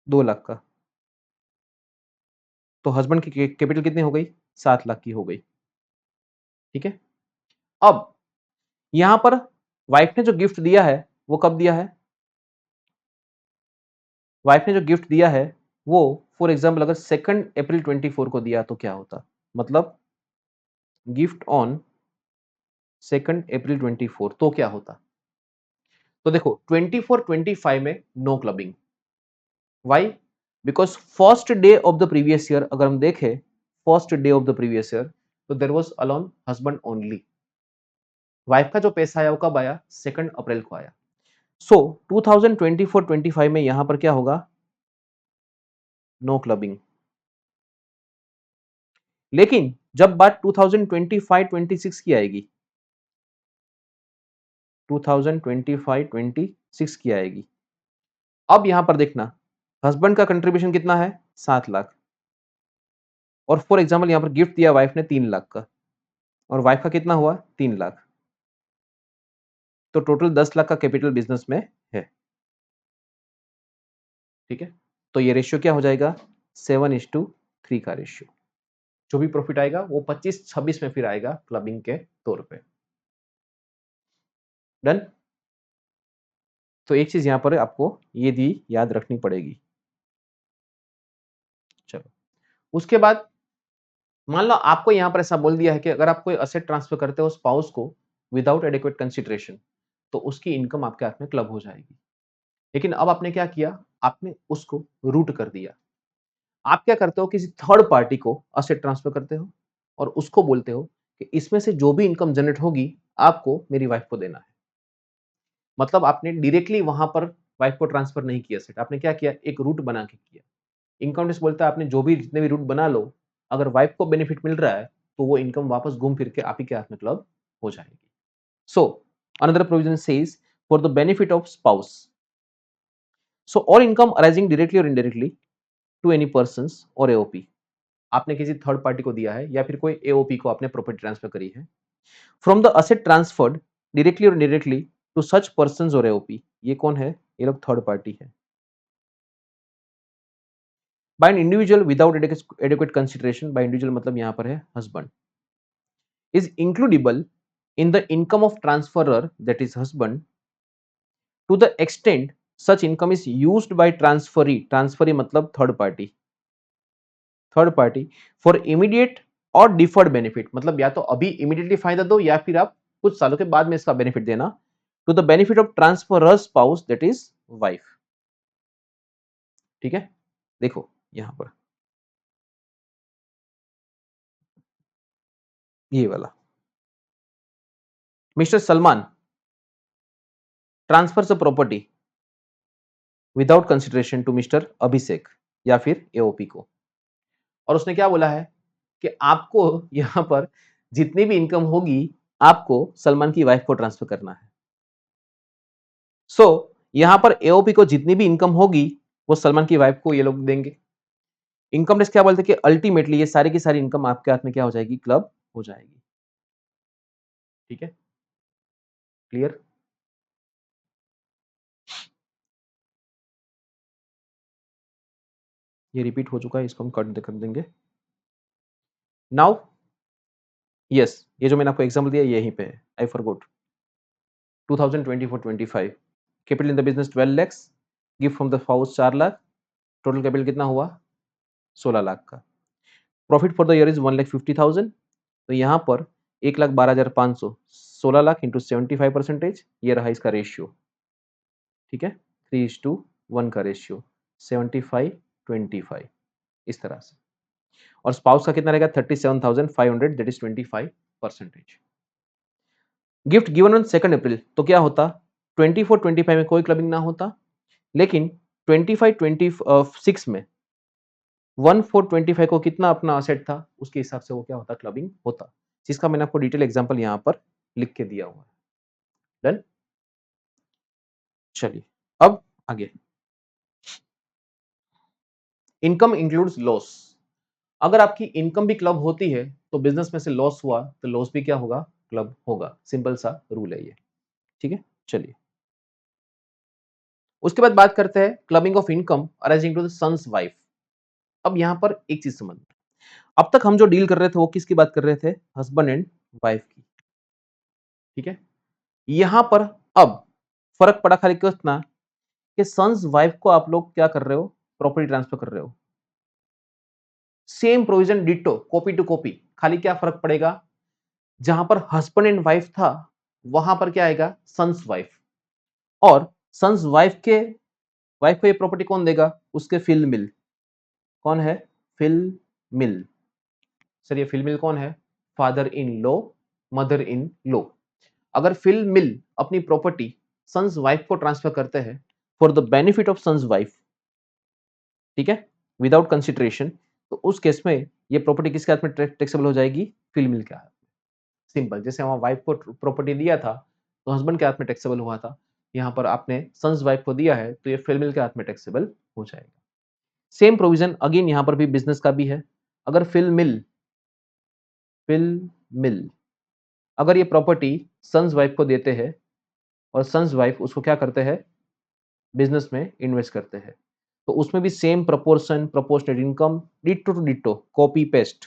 2 लाख का, तो हस्बैंड की कैपिटल कितनी हो गई, 7 लाख की हो गई, ठीक है। अब यहां पर वाइफ ने जो गिफ्ट दिया है वो कब दिया है, वाइफ ने जो गिफ्ट दिया है वो फॉर एग्जाम्पल अगर 2 अप्रैल 24 को दिया तो क्या होता, मतलब गिफ्ट ऑन 2 अप्रैल 24 तो क्या होता। तो देखो 24-25 में no clubbing, why, because first day of the previous year अगर हम देखें, first day of the previous year तो there was alone husband only. Wife का जो पैसा आया वो कब आया, 2 अप्रैल को आया। सो 2024-25 में यहां पर क्या होगा, नो क्लबिंग। लेकिन जब बात 2025-26 की आएगी, 2025-26 की आएगी, अब यहां पर देखना हस्बैंड का कंट्रीब्यूशन कितना है, 7 लाख, और फॉर एग्जाम्पल यहां पर गिफ्ट दिया वाइफ ने 3 लाख का, और वाइफ का कितना हुआ, 3 लाख, तो टोटल 10 लाख का कैपिटल बिजनेस में है, ठीक है। तो ये रेशियो क्या हो जाएगा 7:3 का रेशियो। जो भी प्रॉफिट आएगा वो 25-26 में फिर आएगा क्लबिंग के तौर पे। डन। तो एक चीज यहां पर आपको ये भी याद रखनी पड़ेगी। चलो उसके बाद मान लो आपको यहां पर ऐसा बोल दिया है कि अगर आप कोई असेट ट्रांसफर करते हो स्पाउस को विदाउट एडिक्वेट कंसिडरेशन तो उसकी इनकम आपके हाथ में क्लब हो जाएगी। लेकिन अब आपने क्या किया, आपने उसको रूट कर दिया। आप क्या करते हो, किसी थर्ड पार्टी को असेट ट्रांसफर करते हो और उसको बोलते हो कि इसमें से जो भी इनकम जनरेट होगी आपको मेरी वाइफ को देना है। मतलब आपने डायरेक्टली वहां पर वाइफ को ट्रांसफर नहीं किया सेट, आपने क्या किया, एक रूट बना के किया। इनकम टैक्स बोलता है आपने जो भी जितने भी रूट बना लो, अगर वाइफ को बेनिफिट मिल रहा है तो वो इनकम वापस घूम फिर के आप ही के हाथ में क्लब हो जाएगी। So another provision says for the benefit of spouse, so all income arising directly और इनडायरेक्टली टू एनी पर्सन्स और एओपी, आपने किसी थर्ड पार्टी को दिया है या फिर कोई एओपी को आपने प्रॉपर्टी ट्रांसफर करी है, from the asset transferred directly और इनडायरेक्टली टू सच पर्सन्स और एओपी, ये कौन है, ये लोग थर्ड पार्टी है। By an individual without adequate consideration, by individual मतलब यहां पर है husband, is includable in the income of transferor, that is husband, to the extent such income is used by transferee मतलब थर्ड पार्टी for immediate और deferred benefit, मतलब या तो अभी immediately फायदा दो या फिर आप कुछ सालों के बाद में इसका बेनिफिट देना, to the benefit of transferor spouse, that is wife। ठीक है, देखो यहां पर ये वाला, mister Salman transfers a property without consideration to mister Abhishek या फिर एओपी को, और उसने क्या बोला है कि आपको यहां पर जितनी भी इनकम होगी आपको सलमान की वाइफ को ट्रांसफर करना है। सो यहां पर एओपी को जितनी भी इनकम होगी वो सलमान की वाइफ को ये लोग देंगे। इनकम टैक्स क्या बोलते हैं कि अल्टीमेटली ये सारी की सारी इनकम आपके हाथ में क्या हो जाएगी, क्लब हो जाएगी। ठीक है, क्लियर। ये रिपीट हो चुका है, इसको हम कट कर देंगे। नाउ यस, ये जो मैंने आपको एग्जांपल दिया यहीं पे है, I forgot. 2024-25 capital in the business 12 lakhs, gift from the spouse 4 lakh, total capital कितना हुआ 16 लाख का। Profit for the year is 1,50,000, तो यहाँ पर 1,12,500, 16 लाख इंटू 75%, ये रहा इसका रेशियो। ठीक है, 3:1 का रेशियो, 75-25 इस तरह से। और स्पाउस का कितना रहेगा 37,500, that is 25%। Gift given on 2 अप्रैल, तो क्या होता 24-25 में कोई क्लबिंग ना होता, लेकिन 25-26 में 1/4-25 को कितना अपना असेट था उसके हिसाब से वो क्या होता, क्लबिंग होता, जिसका मैंने आपको डिटेल एग्जांपल यहां पर लिख के दिया हुआ है। डन। चलिए अब आगे, इनकम इंक्लूड्स लॉस। अगर आपकी इनकम भी क्लब होती है तो बिजनेस में से लॉस हुआ तो लॉस भी क्या होगा, क्लब होगा। सिंपल सा रूल है ये। ठीक है, चलिए उसके बाद बात करते हैं clubbing of income arising to the son's wife. अब यहां पर एक चीज समझ, अब तक हम जो डील कर रहे थे वो किसकी बात कर रहे थे, हस्बैंड एंड वाइफ की। ठीक है, यहां पर अब फर्क पड़ा खाली क्यों इतना कि सन्स वाइफ को आप लोग क्या कर रहे हो, प्रॉपर्टी ट्रांसफर कर रहे हो। Same provision ditto copy to copy, खाली क्या फर्क पड़ेगा, जहां पर हस्बैंड एंड वाइफ था वहां पर क्या आएगा सन्स वाइफ, और सन्स वाइफ को ये प्रॉपर्टी कौन देगा, उसके फिल मिल। कौन है, फिल मिल। सर ये फिल मिल कौन है, father in law, mother in law. अगर फिल मिल अपनी प्रॉपर्टी सन्स वाइफ को ट्रांसफर करते हैं for the benefit of son's wife, ठीक है, विदाउट कंसिडरेशन, तो उस केस में ये प्रॉपर्टी किसके हाथ में टैक्सेबल हो जाएगी, फिल मिल के हाथ में। सिंपल, जैसे वहां वाइफ को प्रॉपर्टी दिया था तो हस्बैंड के हाथ में टैक्सेबल हुआ था, यहाँ पर आपने सन्स वाइफ को दिया है तो ये फिल मिल के हाथ में टैक्सेबल हो जाएगा। सेम प्रोविजन अगेन यहाँ पर भी बिजनेस का भी है। अगर फिल मिल अगर ये प्रॉपर्टी सन्स वाइफ को देते हैं और सन्स वाइफ उसको क्या करते हैं, बिजनेस में इन्वेस्ट करते हैं, तो उसमें भी same proportion, proportionate income, ditto to ditto, copy paste,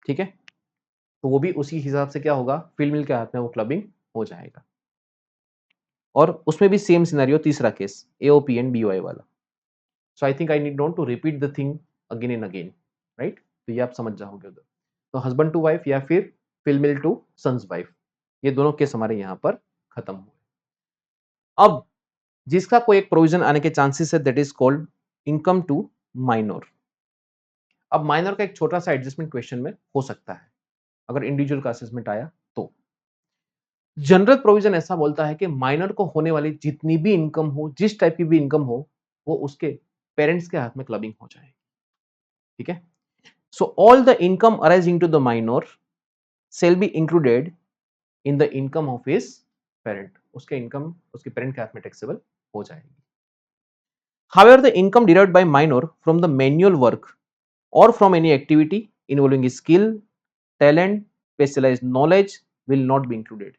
ठीक है। तो वो भी उसी हिसाब से क्या होगा, फील्ड मिल के हाथ में वो क्लबिंग हो जाएगा। और उसमें भी सेम सिनेरियो, तीसरा केस एओपी एंड बीओआई वाला। So I think I need not to repeat the thing again and again, right. तो ये आप समझ जाओगे उधर। तो हस्बैंड टू वाइफ या फिर FIL MIL to son's wife, ये दोनों केस हमारे यहाँ पर खत्म हुए। अब जिसका कोई एक प्रोविजन आने के चांसेस है, that is called income to minor. अब माइनर का एक छोटा सा एडजस्टमेंट क्वेश्चन में हो सकता है अगर इंडिविजुअल का असेसमेंट आया तो। जनरल प्रोविजन ऐसा बोलता है कि माइनर को होने वाली जितनी भी इनकम हो, जिस टाइप की भी इनकम हो, वो उसके पेरेंट्स के हाथ में क्लबिंग हो जाएगी, ठीक है। So all the income arising to the minor shall be included in the income of his parent, उसके इनकम उसके पेरेंट के हाथ में टैक्सेबल हो जाएगी। However, the income derived by minor from the manual work or from any activity involving skill, talent, specialized knowledge will not be included.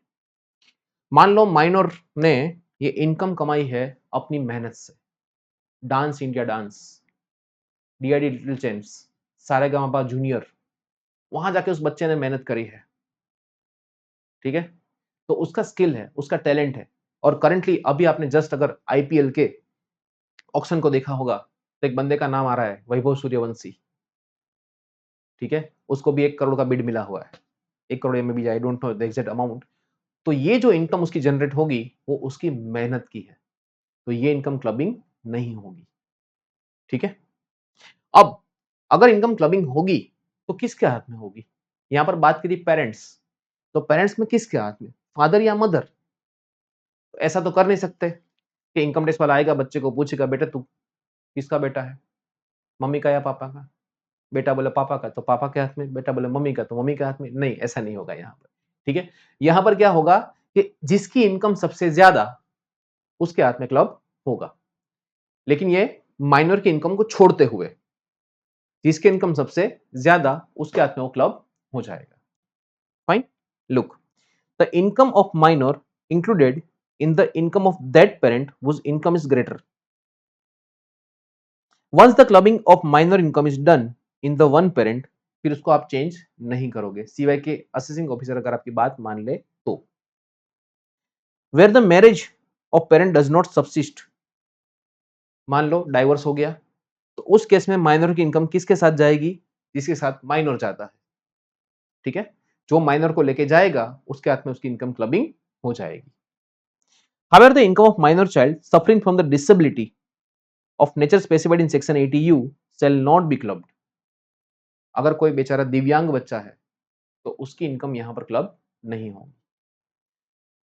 मान लो minor ने ये इनकम कमाई है अपनी मेहनत से, Dance India Dance, DID Little Champs, Sa Re Ga Ma Pa Junior, वहां जाके उस बच्चे ने मेहनत करी है, ठीक है। तो उसका स्किल है, उसका टैलेंट है। और करंटली अभी आपने जस्ट अगर आईपीएल के ऑक्शन को देखा होगा तो एक बंदे का नाम आ रहा है, वैभव सूर्यवंशी, ठीक है। उसको भी 1 करोड़ का बिड मिला हुआ है, 1 करोड़ में भी, I don't know the exact amount. तो ये जो इनकम उसकी जनरेट होगी वो उसकी मेहनत की है, तो ये इनकम क्लबिंग नहीं होगी, ठीक है। अब अगर इनकम क्लबिंग होगी तो किसके हाथ में होगी? यहां पर बात करी पेरेंट्स, तो पेरेंट्स में किसके हाथ में, फादर या मदर? तो ऐसा तो कर नहीं सकते कि इनकम टैक्स वाला आएगा, बच्चे को पूछेगा बेटा तू किसका बेटा है, मम्मी का या पापा का? बेटा बोले पापा का, तो पापा के हाथ में, बेटा बोले मम्मी का, तो मम्मी के हाथ में। नहीं, ऐसा नहीं होगा यहाँ पर, ठीक है। यहाँ पर क्या होगा कि जिसकी इनकम सबसे ज्यादा उसके हाथ में क्लब होगा, लेकिन ये माइनर की इनकम को छोड़ते हुए जिसकी इनकम सबसे ज्यादा उसके हाथ में वो क्लब हो जाएगा। Fine, look, the income of minor included in the income of that parent whose income is greater. Once the clubbing of minor income is done in the one parent, फिर उसको आप चेंज नहीं करोगे सिवाय के assessing officer अगर आपकी बात मान ले तो। Where the marriage of parent does not subsist, मान लो डाइवोर्स हो गया, तो उस केस में माइनर की इनकम किसके साथ जाएगी? जिसके साथ माइनर जाता है, ठीक है। जो माइनर को लेके जाएगा उसके हाथ में उसकी इनकम क्लबिंग हो जाएगी। However, the income of minor child suffering from the disability of nature specified in section 80U shall not be clubbed. अगर कोई बेचारा दिव्यांग बच्चा है तो उसकी इनकम यहां पर क्लब नहीं होगी।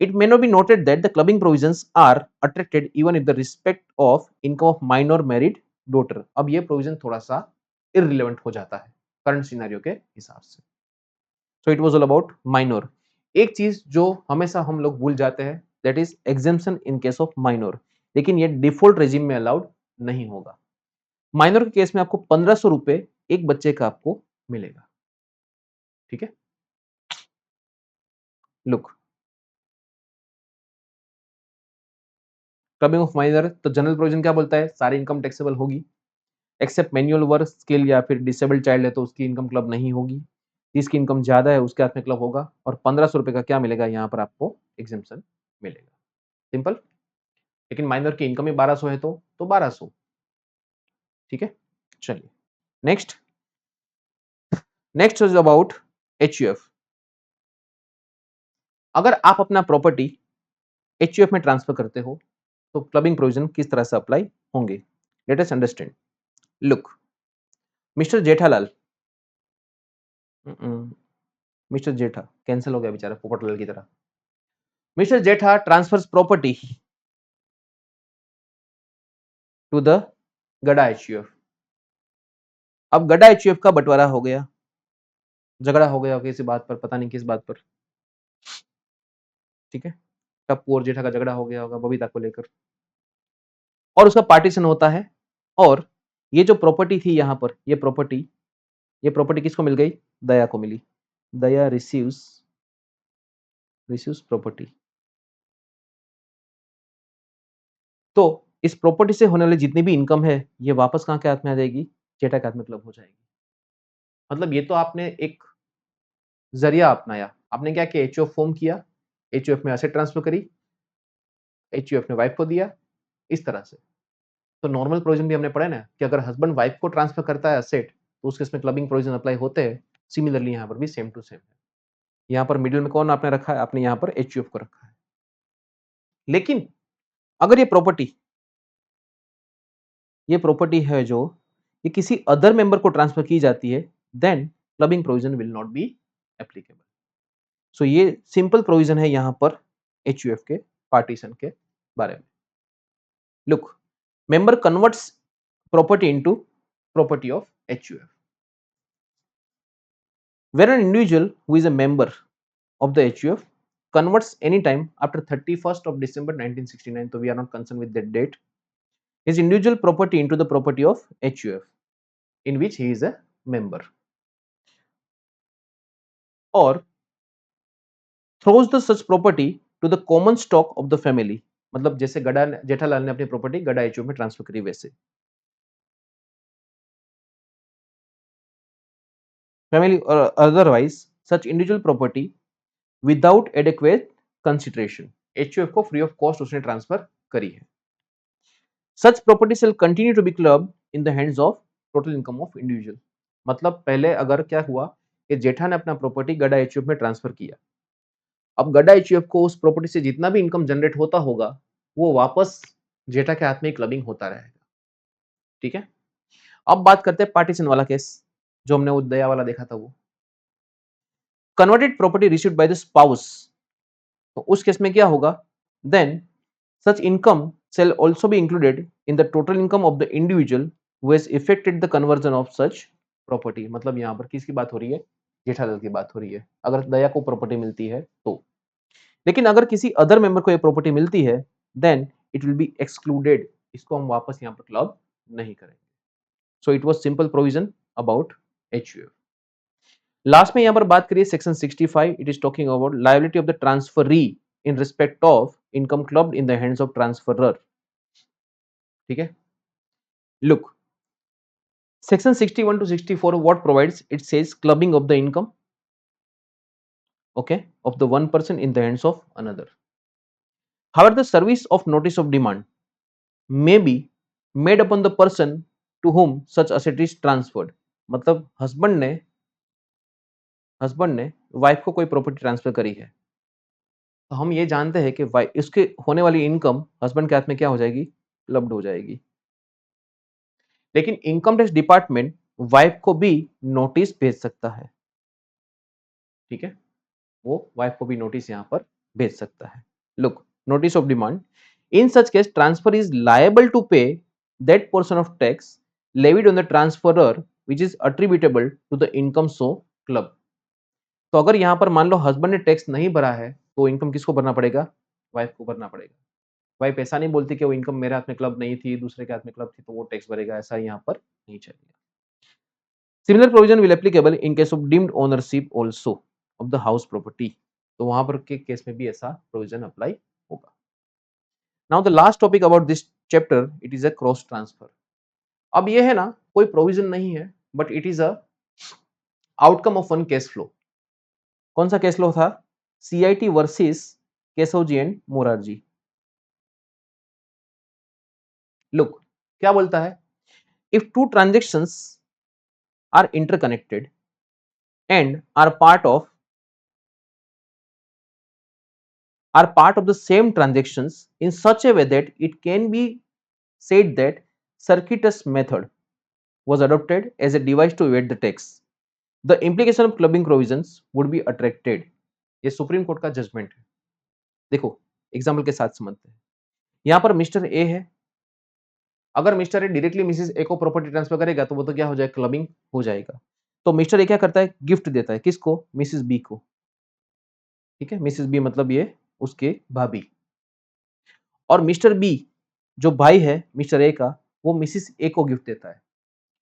It may not be noted that the clubbing provisions are attracted even if the respect of income of minor married daughter. अब ये प्रोविजन थोड़ा सा irrelevant हो जाता है करंट सिनेरियो के हिसाब से। So it was all about minor. एक चीज जो हमेशा हम लोग भूल जाते हैं, that is exemption in case of minor, लेकिन ये डिफॉल्ट रेजिम में अलाउड नहीं होगा। माइनर के केस में आपको 1500 रुपए एक बच्चे का आपको मिलेगा, ठीक है। लुक, क्लबिंग ऑफ माइनर, तो जनरल प्रोविजन क्या बोलता है? सारी इनकम टैक्सेबल होगी एक्सेप्ट मैनुअल वर्क, स्किल या फिर डिसेबल्ड चाइल्ड है तो उसकी इनकम क्लब नहीं होगी। जिसकी इनकम ज्यादा है उसके हाथ में क्लब होगा, और 1500 रुपए का क्या मिलेगा यहाँ पर आपको? एग्जेम्पशन मिलेगा, सिंपल। लेकिन माइनर की इनकम ही 1200 है तो 1200, ठीक है। चलिए next, next is about HUF. अगर आप अपना प्रॉपर्टी एचयूएफ में ट्रांसफर करते हो तो क्लबिंग प्रोविजन किस तरह से अप्लाई होंगे? Let us understand. Look, mister Jethalal, mister Jetha cancel हो गया बेचारा पोपटलाल की तरह। Mister Jetha transfers property to the Gada HUF. अब गड़ा एचयूएफ का बंटवारा हो गया, झगड़ा हो गया किसी बात पर, पता नहीं किस बात पर, ठीक है। टप्पू और जेठा का झगड़ा हो गया होगा बबीता को लेकर, और उसका पार्टीशन होता है। और ये जो प्रॉपर्टी थी यहाँ पर, ये प्रॉपर्टी किसको मिल गई? दया को मिली। दया रिसीव्स प्रॉपर्टी। तो इस प्रॉपर्टी से होने वाली जितनी भी इनकम है ये वापस कहाँ के हाथ में आ जाएगी? जेठा के हाथ में क्लब हो जाएगी। मतलब ये तो आपने एक जरिया अपनाया। आपने क्या किया? एचयूएफ फॉर्म किया, एचयूएफ में एसेट ट्रांसफर करी, एचयूएफ ने वाइफ को दिया, इस तरह से। तो नॉर्मल प्रोविजन भी हमने पढ़ा है ना कि अगर हस्बैंड वाइफ को ट्रांसफर करता है एसेट तो उस केस में क्लबिंग प्रोविजन अप्लाई होते हैं। सिमिलरली यहाँ पर भी सेम टू सेम है। यहाँ पर मिडिल में कौन आपने रखा है? आपने यहाँ पर एचयूएफ को रखा है। लेकिन अगर ये प्रॉपर्टी है जो ये किसी अदर मेंबर को ट्रांसफर की जाती है, then clubbing provision will not be applicable. So ये सिंपल प्रोविजन है यहाँ पर एचयूएफ के पार्टीशन के बारे में। Look, member converts property into property of HUF. Where an individual who is a member of the HUF converts any time after 31st of December 1969, so we are not concerned with that date, his individual property into the property of HUF in which he is a member, or throws the such property to the common stock of the family. मतलब जैसे गड़ा जेठालाल ने अपनी property गड़ा HUF में transfer करी वैसे family or otherwise such individual property without adequate consideration HUF को फ्री ऑफ कॉस्ट उसने ट्रांसफर करी है। सच property shall continue to be clubbed in the hands of total income of individual। मतलब पहले अगर क्या हुआ कि जेठा ने अपना प्रॉपर्टी गड़ा एचयूएफ में ट्रांसफर किया, अब गड़ा एचयूएफ को उस प्रॉपर्टी से जितना भी इनकम जनरेट होता होगा वो वापस जेठा के हाथ में क्लबिंग होता रहेगा। ठीक है, अब बात करते हैं पार्टीशन वाला केस जो हमने वो दया वाला देखा था। वो converted property received by the spouse, तो उस केस में क्या होगा? Then such income shall also be included in the total income of the individual who has effected the conversion of such property। मतलब यहाँ पर किसकी बात हो रही है? जेठालाल की बात हो रही है अगर दया को प्रॉपर्टी मिलती है तो। लेकिन अगर किसी अदर मेंबर को ये प्रॉपर्टी मिलती है then it will be excluded, इसको हम वापस यहाँ पर क्लब नहीं करेंगे। So it was simple provision about HUF. Last में यहाँ पर बात करिए section 65, it is talking about liability of the transferee in respect of income clubbed in the hands of transferor. ठीक है, look, section 61 to 64 what provides? It says clubbing of the income, okay, of the one person in the hands of another. However, the service of notice of demand may be made upon the person to whom such asset is transferred। मतलब husband ने wife को कोई property transfer करी है, तो हम ये जानते हैं कि इसके होने वाली इनकम हस्बैंड के हाथ में क्या हो जाएगी? क्लब्ड हो जाएगी। लेकिन इनकम टैक्स डिपार्टमेंट वाइफ को भी नोटिस भेज सकता है। ठीक है, वो वाइफ को भी नोटिस यहाँ पर भेज सकता है। Look, notice of demand, in such case transfer is liable to pay that portion of tax levied on the transferor which is attributable to the income so club. तो अगर यहाँ पर मान लो हस्बैंड ने टैक्स नहीं भरा है तो इनकम किसको भरना पड़ेगा? वाइफ को भरना पड़ेगा। वाइफ ऐसा नहीं बोलती कि वो इनकम मेरे हाथ में क्लब नहीं थी, दूसरे के हाथ में क्लब थी तो वो टैक्स भरेगा, ऐसा यहाँ पर नहीं चलेगा। Similar provision will applicable in case of deemed ownership also of the house property. तो वहां पर के केस में भी ऐसा प्रोविजन अप्लाई होगा। Now the last topic about this chapter, it is a cross transfer. अब ये है ना, कोई प्रोविजन नहीं है but it is a outcome of one case flow. कौन सा केस फ्लो था? CIT versus Keshav ji and Morarji. Look, क्या बोलता है? If two transactions are interconnected and are part of the same transactions in such a way that it can be said that circuitous method was adopted as a device to evade the tax, the implication of clubbing provisions would be attracted। ये supreme court का judgement है। देखो example के साथ समझते हैं। यहाँ पर मिस्टर ए है, अगर mister A directly Mrs A को प्रॉपर्टी ट्रांसफर करेगा तो वो तो क्या हो जाएगा? क्लबिंग हो जाएगा। तो मिस्टर ए क्या करता है? गिफ्ट देता है, किसको? मिसेस बी को। ठीक है, मिसेस बी मतलब ये उसके भाभी। और मिस्टर बी जो भाई है मिस्टर ए का, वो मिसिस ए को गिफ्ट देता है।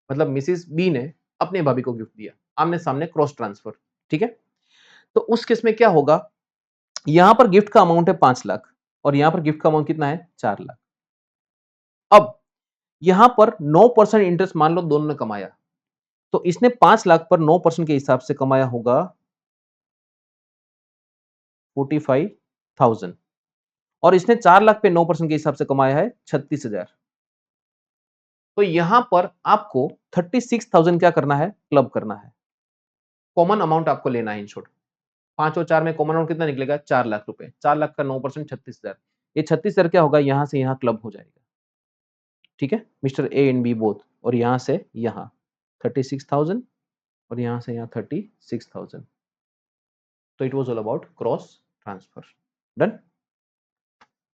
मतलब मिसिस बी ने अपने भाभी को गिफ्ट दिया, आमने सामने क्रॉस ट्रांसफर। ठीक है, तो उस केस में क्या होगा? यहां पर गिफ्ट का अमाउंट है 5 लाख और यहां पर गिफ्ट का अमाउंट कितना है? 4 लाख। अब यहां पर 9% इंटरेस्ट मान लो दोनों ने कमाया, तो इसने 5 लाख पर 9% के हिसाब से कमाया होगा 45,000 और इसने 4 लाख पे 9% के हिसाब से कमाया है 36,000। तो यहां पर आपको 36,000 क्या करना है, क्लब करना है। कॉमन अमाउंट आपको लेना है इन शॉर्ट। 5 और 4 में कॉमन अमाउंट कितना निकलेगा, 4 लाख रुपए। 4 लाख का 9% 36,000। ये 36,000 क्या होगा, यहां से यहां क्लब हो जाएगा। ठीक है, mister A and B both, और यहां से यहां 36,000 और यहां से यहां 36,000। तो it was all about cross transfer. Done.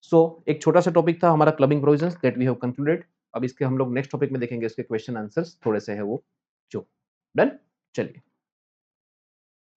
So एक छोटा सा टॉपिक था हमारा clubbing provisions that we have concluded. अब इसके हम लोग नेक्स्ट टॉपिक में देखेंगे, इसके क्वेश्चन आंसर्स थोड़े से है वो जो। डन। चलिए।